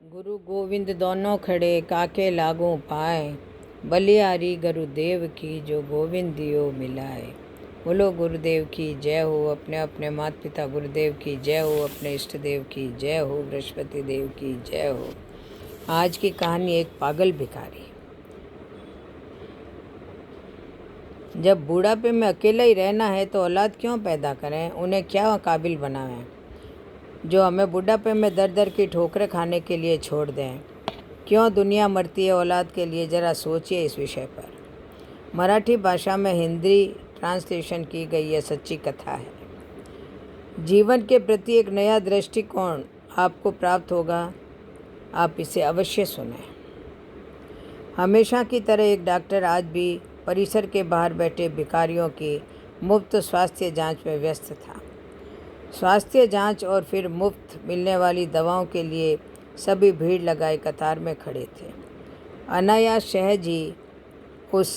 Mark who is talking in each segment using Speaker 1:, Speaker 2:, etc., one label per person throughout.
Speaker 1: गुरु गोविंद दोनों खड़े काके लागू पाए, बलिहारी गुरुदेव की जो गोविंद दियो मिलाए। बोलो गुरुदेव की जय हो, अपने अपने माता पिता गुरुदेव की जय हो, अपने इष्ट देव की जय हो, बृहस्पति देव की जय हो। आज की कहानी एक पागल भिखारी। जब बूढ़ापे में अकेला ही रहना है तो औलाद क्यों पैदा करें, उन्हें क्या काबिल बनाएं जो हमें बुढ़ापे में दर दर की ठोकरें खाने के लिए छोड़ दें। क्यों दुनिया मरती है औलाद के लिए, ज़रा सोचिए इस विषय पर। मराठी भाषा में हिंदी ट्रांसलेशन की गई यह सच्ची कथा है। जीवन के प्रति एक नया दृष्टिकोण आपको प्राप्त होगा। आप इसे अवश्य सुनें। हमेशा की तरह एक डॉक्टर आज भी परिसर के बाहर बैठे भिखारियों की मुफ्त स्वास्थ्य जांच में व्यस्त था। स्वास्थ्य जांच और फिर मुफ्त मिलने वाली दवाओं के लिए सभी भीड़ लगाए कतार में खड़े थे। अनायास सहज ही उस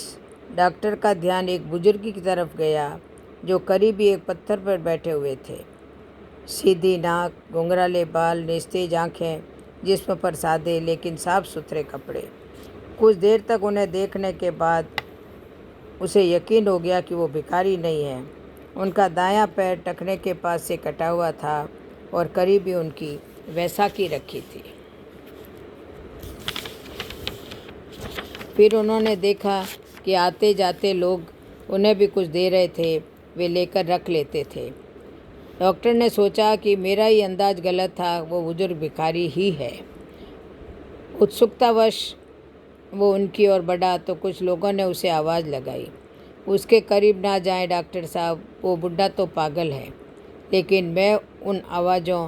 Speaker 1: डॉक्टर का ध्यान एक बुजुर्ग की तरफ गया जो करीबी एक पत्थर पर बैठे हुए थे। सीधी नाक, घुंघराले बाल, निस्तेज आँखें, जिस्म पर सादे लेकिन साफ सुथरे कपड़े। कुछ देर तक उन्हें देखने के बाद उसे यकीन हो गया कि वो भिखारी नहीं है। उनका दायां पैर टखने के पास से कटा हुआ था और करीब ही उनकी वैसाखी रखी थी। फिर उन्होंने देखा कि आते जाते लोग उन्हें भी कुछ दे रहे थे, वे लेकर रख लेते थे। डॉक्टर ने सोचा कि मेरा ही अंदाज गलत था, वो बुजुर्ग भिखारी ही है। उत्सुकतावश वो उनकी ओर बढ़ा तो कुछ लोगों ने उसे आवाज़ लगाई, उसके करीब ना जाएं डॉक्टर साहब, वो बुढ़ा तो पागल है। लेकिन मैं उन आवाज़ों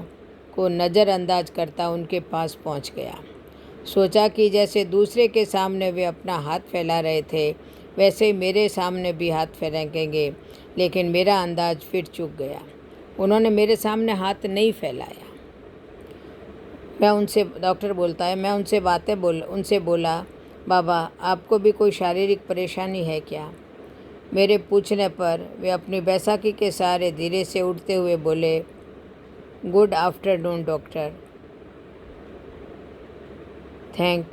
Speaker 1: को नज़रअंदाज करता उनके पास पहुंच गया। सोचा कि जैसे दूसरे के सामने वे अपना हाथ फैला रहे थे वैसे ही मेरे सामने भी हाथ फैलाएंगे, लेकिन मेरा अंदाज फिर चूक गया। उन्होंने मेरे सामने हाथ नहीं फैलाया। मैं उनसे, डॉक्टर बोलता है, मैं उनसे बोला, बाबा आपको भी कोई शारीरिक परेशानी है क्या? मेरे पूछने पर वे अपनी बैसाखी के सहारे धीरे से उठते हुए बोले, good afternoon doctor, thank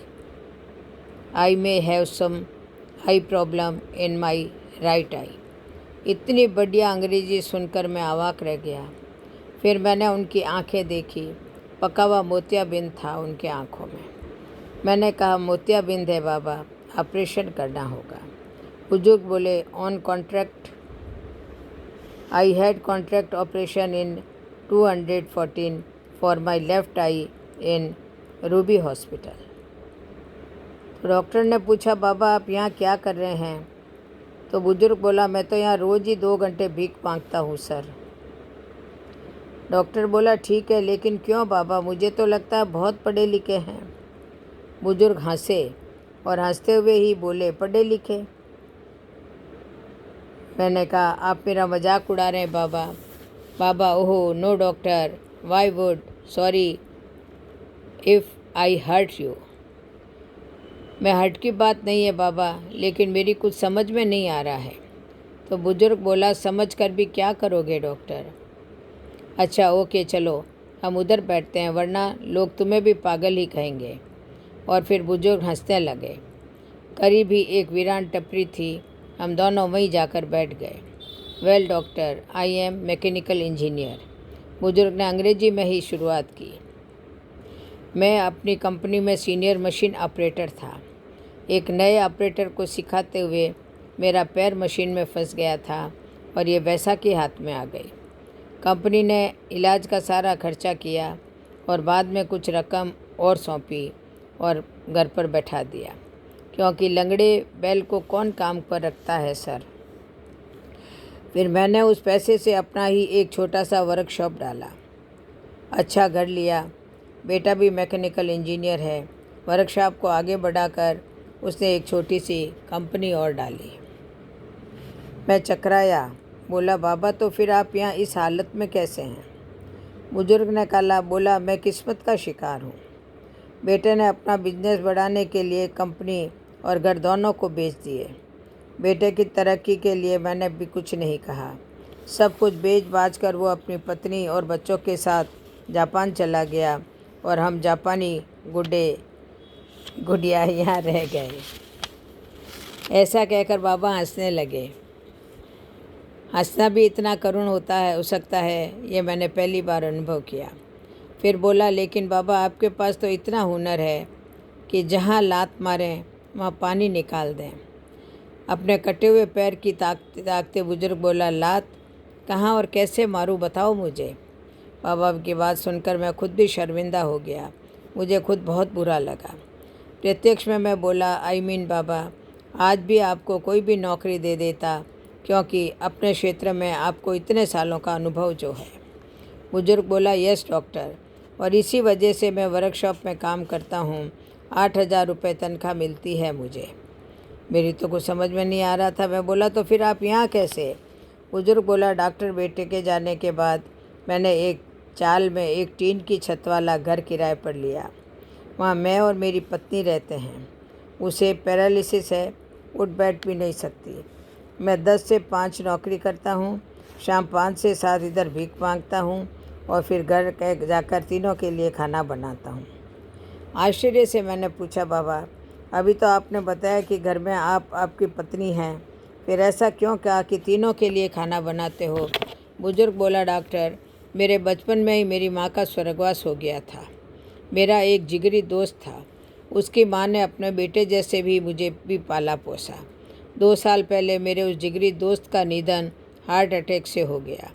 Speaker 1: I may have some eye problem in my right eye. इतनी बढ़िया अंग्रेजी सुनकर मैं अवाक रह गया। फिर मैंने उनकी आंखें देखी। पका हुआ मोतियाबिंद था उनकी आंखों में। मैंने कहा, मोतियाबिंद है बाबा, ऑपरेशन करना होगा। बुजुर्ग बोले, on contract? I had contract operation in 214 for my left I in Ruby hospital. तो डॉक्टर ने पूछा, बाबा आप यहाँ क्या कर रहे हैं? तो बुजुर्ग बोला, मैं तो यहाँ रोज़ ही 2 घंटे भीख मांगता हूँ सर। डॉक्टर बोला, ठीक है, लेकिन क्यों बाबा, मुझे तो लगता है बहुत पढ़े लिखे हैं। बुजुर्ग हंसे और हंसते हुए ही बोले, पढ़े लिखे? मैंने कहा, आप मेरा मजाक उड़ा रहे हैं बाबा। बाबा, ओहो no doctor, why would, sorry if I hurt you. मैं हर्ट की बात नहीं है बाबा, लेकिन मेरी कुछ समझ में नहीं आ रहा है। तो बुजुर्ग बोला, समझ कर भी क्या करोगे डॉक्टर? अच्छा ओके, चलो हम उधर बैठते हैं, वरना लोग तुम्हें भी पागल ही कहेंगे। और फिर बुजुर्ग हंसने लगे। करीब ही एक वीरान टपरी थी, हम दोनों वहीं जाकर बैठ गए। Well doctor, I am mechanical engineer. बुजुर्ग ने अंग्रेजी में ही शुरुआत की। मैं अपनी कंपनी में सीनियर मशीन ऑपरेटर था। एक नए ऑपरेटर को सिखाते हुए मेरा पैर मशीन में फंस गया था और ये वैसाखी हाथ में आ गई। कंपनी ने इलाज का सारा खर्चा किया और बाद में कुछ रकम और सौंपी और घर पर बैठा दिया, क्योंकि लंगड़े बैल को कौन काम पर रखता है सर। फिर मैंने उस पैसे से अपना ही एक छोटा सा वर्कशॉप डाला। अच्छा घर लिया, बेटा भी मैकेनिकल इंजीनियर है। वर्कशॉप को आगे बढ़ाकर उसने एक छोटी सी कंपनी और डाली। मैं चकराया, बोला, बाबा तो फिर आप यहाँ इस हालत में कैसे हैं? बुजुर्ग ने बोला, मैं किस्मत का शिकार हूँ। बेटे ने अपना बिजनेस बढ़ाने के लिए कंपनी और घर दोनों को बेच दिए। बेटे की तरक्की के लिए मैंने भी कुछ नहीं कहा। सब कुछ बेच बाच कर वो अपनी पत्नी और बच्चों के साथ जापान चला गया और हम जापानी गुड़िया यहाँ रह गए। ऐसा कहकर बाबा हंसने लगे। हंसना भी इतना करुण हो सकता है, ये मैंने पहली बार अनुभव किया। फिर बोला, लेकिन बाबा आपके पास तो इतना हुनर है कि जहाँ लात मारें वहाँ पानी निकाल दें। अपने कटे हुए पैर की ताकते बुजुर्ग बोला, लात कहाँ और कैसे मारूं, बताओ मुझे। बाबा की बात सुनकर मैं खुद भी शर्मिंदा हो गया। मुझे खुद बहुत बुरा लगा। प्रत्यक्ष में मैं बोला, बाबा, आज भी आपको कोई भी नौकरी दे देता, क्योंकि अपने क्षेत्र में आपको इतने सालों का अनुभव जो है। बुजुर्ग बोला, यस डॉक्टर, और इसी वजह से मैं वर्कशॉप में काम करता हूँ। 8,000 रुपये तनख्वाह मिलती है मुझे। मेरी तो कुछ समझ में नहीं आ रहा था। मैं बोला, तो फिर आप यहाँ कैसे? बुजुर्ग बोला, डॉक्टर बेटे के जाने के बाद मैंने एक चाल में एक टीन की छत वाला घर किराए पर लिया। वहाँ मैं और मेरी पत्नी रहते हैं। उसे पैरालिसिस है, उठ बैठ भी नहीं सकती। मैं 10 से 5 नौकरी करता हूँ, शाम 5 से 7 इधर भीख मांगता हूँ और फिर घर जाकर तीनों के लिए खाना बनाता हूँ। आश्चर्य से मैंने पूछा, बाबा अभी तो आपने बताया कि घर में आपकी पत्नी हैं, फिर ऐसा क्यों कहा कि तीनों के लिए खाना बनाते हो? बुजुर्ग बोला, डॉक्टर, मेरे बचपन में ही मेरी माँ का स्वर्गवास हो गया था। मेरा एक जिगरी दोस्त था, उसकी माँ ने अपने बेटे जैसे भी मुझे भी पाला पोसा। 2 साल पहले मेरे उस जिगरी दोस्त का निधन हार्ट अटैक से हो गया,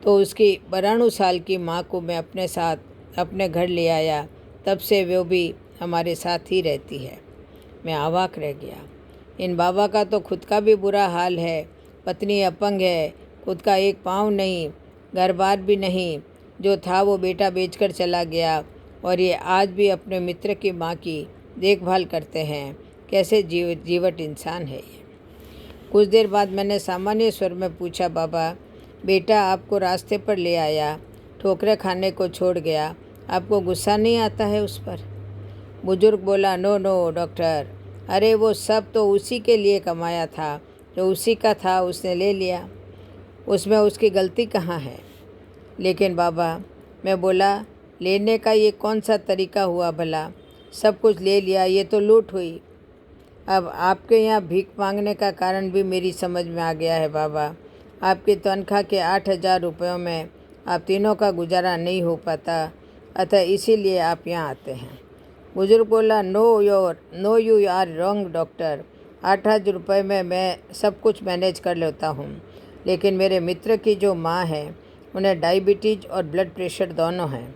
Speaker 1: तो उसकी 92 साल की माँ को मैं अपने साथ अपने घर ले आया। तब से वो भी हमारे साथ ही रहती है। मैं अवाक रह गया। इन बाबा का तो खुद का भी बुरा हाल है। पत्नी अपंग है, खुद का एक पाँव नहीं, घर बार भी नहीं। जो था वो बेटा बेचकर चला गया, और ये आज भी अपने मित्र की माँ की देखभाल करते हैं। कैसे जीवट इंसान है ये। कुछ देर बाद मैंने सामान्य स्वर में पूछा, बाबा बेटा आपको रास्ते पर ले आया, ठोकरें खाने को छोड़ गया, आपको गुस्सा नहीं आता है उस पर? बुजुर्ग बोला, नो नो डॉक्टर, अरे वो सब तो उसी के लिए कमाया था, जो उसी का था उसने ले लिया, उसमें उसकी गलती कहाँ है? लेकिन बाबा, मैं बोला, लेने का ये कौन सा तरीका हुआ भला? सब कुछ ले लिया, ये तो लूट हुई। अब आपके यहाँ भीख मांगने का कारण भी मेरी समझ में आ गया है बाबा। आपकी तनख्वाह के 8,000 रुपयों में आप तीनों का गुजारा नहीं हो पाता, अतः इसीलिए आप यहाँ आते हैं। बुजुर्ग बोला, no you are wrong doctor. 8,000 रुपये में मैं सब कुछ मैनेज कर लेता हूँ, लेकिन मेरे मित्र की जो माँ है उन्हें डायबिटीज़ और ब्लड प्रेशर दोनों हैं।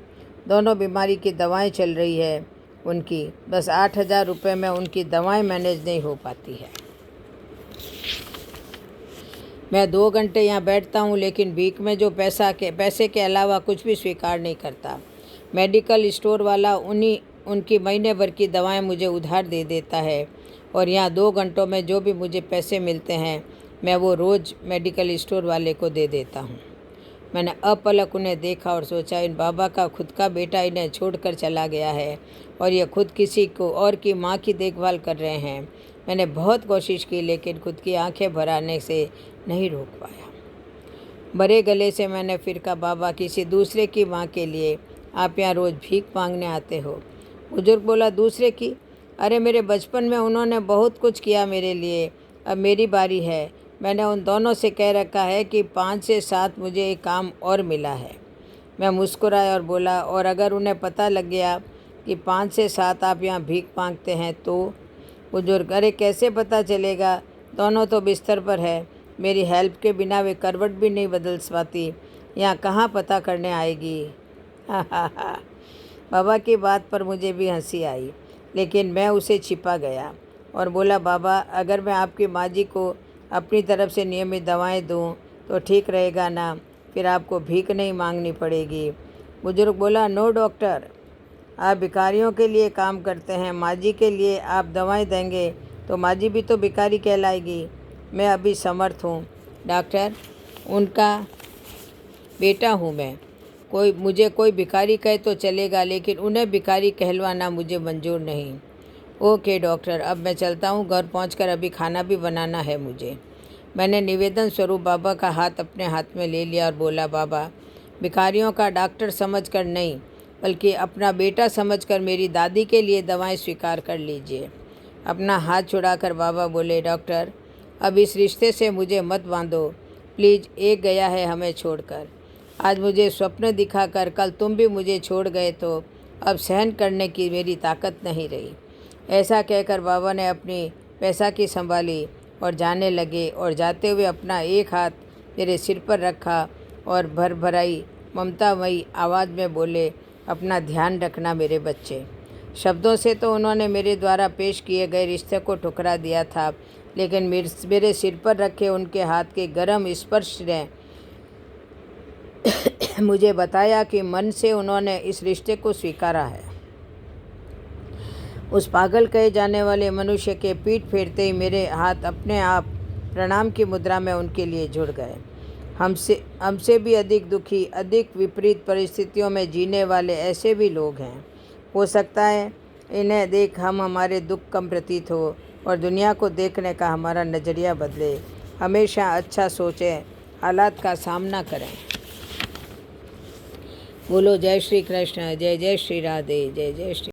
Speaker 1: दोनों बीमारी की दवाएं चल रही है उनकी, बस 8,000 रुपये में उनकी दवाएं मैनेज नहीं हो पाती है। मैं 2 घंटे यहाँ बैठता हूँ, लेकिन भीख में जो पैसे के अलावा कुछ भी स्वीकार नहीं करता। मेडिकल स्टोर वाला उनकी महीने भर की दवाएं मुझे उधार दे देता है, और यहाँ 2 घंटों में जो भी मुझे पैसे मिलते हैं मैं वो रोज़ मेडिकल स्टोर वाले को दे देता हूँ। मैंने अपलक उन्हें देखा और सोचा, इन बाबा का खुद का बेटा इन्हें छोड़कर चला गया है और ये खुद किसी को और की माँ की देखभाल कर रहे हैं। मैंने बहुत कोशिश की, लेकिन खुद की आंखें भर आने से नहीं रोक पाया। भरे गले से मैंने फिर कहा, बाबा किसी दूसरे की माँ के लिए आप यहाँ रोज़ भीख मांगने आते हो? बुजुर्ग बोला, दूसरे की? अरे मेरे बचपन में उन्होंने बहुत कुछ किया मेरे लिए, अब मेरी बारी है। मैंने उन दोनों से कह रखा है कि 5 से 7 मुझे एक काम और मिला है। मैं मुस्कुराया और बोला, और अगर उन्हें पता लग गया कि 5 से 7 आप यहाँ भीख मांगते हैं तो? बुजुर्ग, अरे कैसे पता चलेगा, दोनों तो बिस्तर पर है। मेरी हेल्प के बिना वे करवट भी नहीं बदल पाती, यहाँ कहाँ पता करने आएगी। बाबा की बात पर मुझे भी हंसी आई, लेकिन मैं उसे छिपा गया और बोला, बाबा अगर मैं आपकी माँ जी को अपनी तरफ से नियमित दवाएं दूं तो ठीक रहेगा ना? फिर आपको भीख नहीं मांगनी पड़ेगी। बुजुर्ग बोला, नो डॉक्टर, आप भिखारियों के लिए काम करते हैं, माँ जी के लिए आप दवाएं देंगे तो माँ जी भी तो भिखारी कहलाएगी। मैं अभी समर्थ हूँ डॉक्टर, उनका बेटा हूँ मैं। मुझे कोई भिखारी कहे तो चलेगा, लेकिन उन्हें भिखारी कहलवाना मुझे मंजूर नहीं। ओके डॉक्टर, अब मैं चलता हूँ, घर पहुँचकर अभी खाना भी बनाना है मुझे। मैंने निवेदन स्वरूप बाबा का हाथ अपने हाथ में ले लिया और बोला, बाबा भिखारियों का डॉक्टर समझकर नहीं, बल्कि अपना बेटा समझकर मेरी दादी के लिए दवाएं स्वीकार कर लीजिए। अपना हाथ छुड़ाकर बाबा बोले, डॉक्टर अब इस रिश्ते से मुझे मत बांधो प्लीज़, एक गया है हमें छोड़कर। आज मुझे स्वप्न दिखाकर कल तुम भी मुझे छोड़ गए तो अब सहन करने की मेरी ताकत नहीं रही। ऐसा कहकर बाबा ने अपनी बैसाखी संभाली और जाने लगे और जाते हुए अपना एक हाथ मेरे सिर पर रखा और भरभराई ममतामयी आवाज़ में बोले, अपना ध्यान रखना मेरे बच्चे। शब्दों से तो उन्होंने मेरे द्वारा पेश किए गए रिश्ते को ठुकरा दिया था, लेकिन मेरे सिर पर रखे उनके हाथ के गर्म स्पर्श ने मुझे बताया कि मन से उन्होंने इस रिश्ते को स्वीकारा है। उस पागल कहे जाने वाले मनुष्य के पीठ फेरते ही मेरे हाथ अपने आप प्रणाम की मुद्रा में उनके लिए जुड़ गए। हमसे भी अधिक दुखी, अधिक विपरीत परिस्थितियों में जीने वाले ऐसे भी लोग हैं। हो सकता है इन्हें देख हम हमारे दुख कम प्रतीत हो और दुनिया को देखने का हमारा नज़रिया बदले। हमेशा अच्छा सोचें, हालात का सामना करें। बोलो जय श्री कृष्ण, जय जय श्री राधे, जय जय श्री।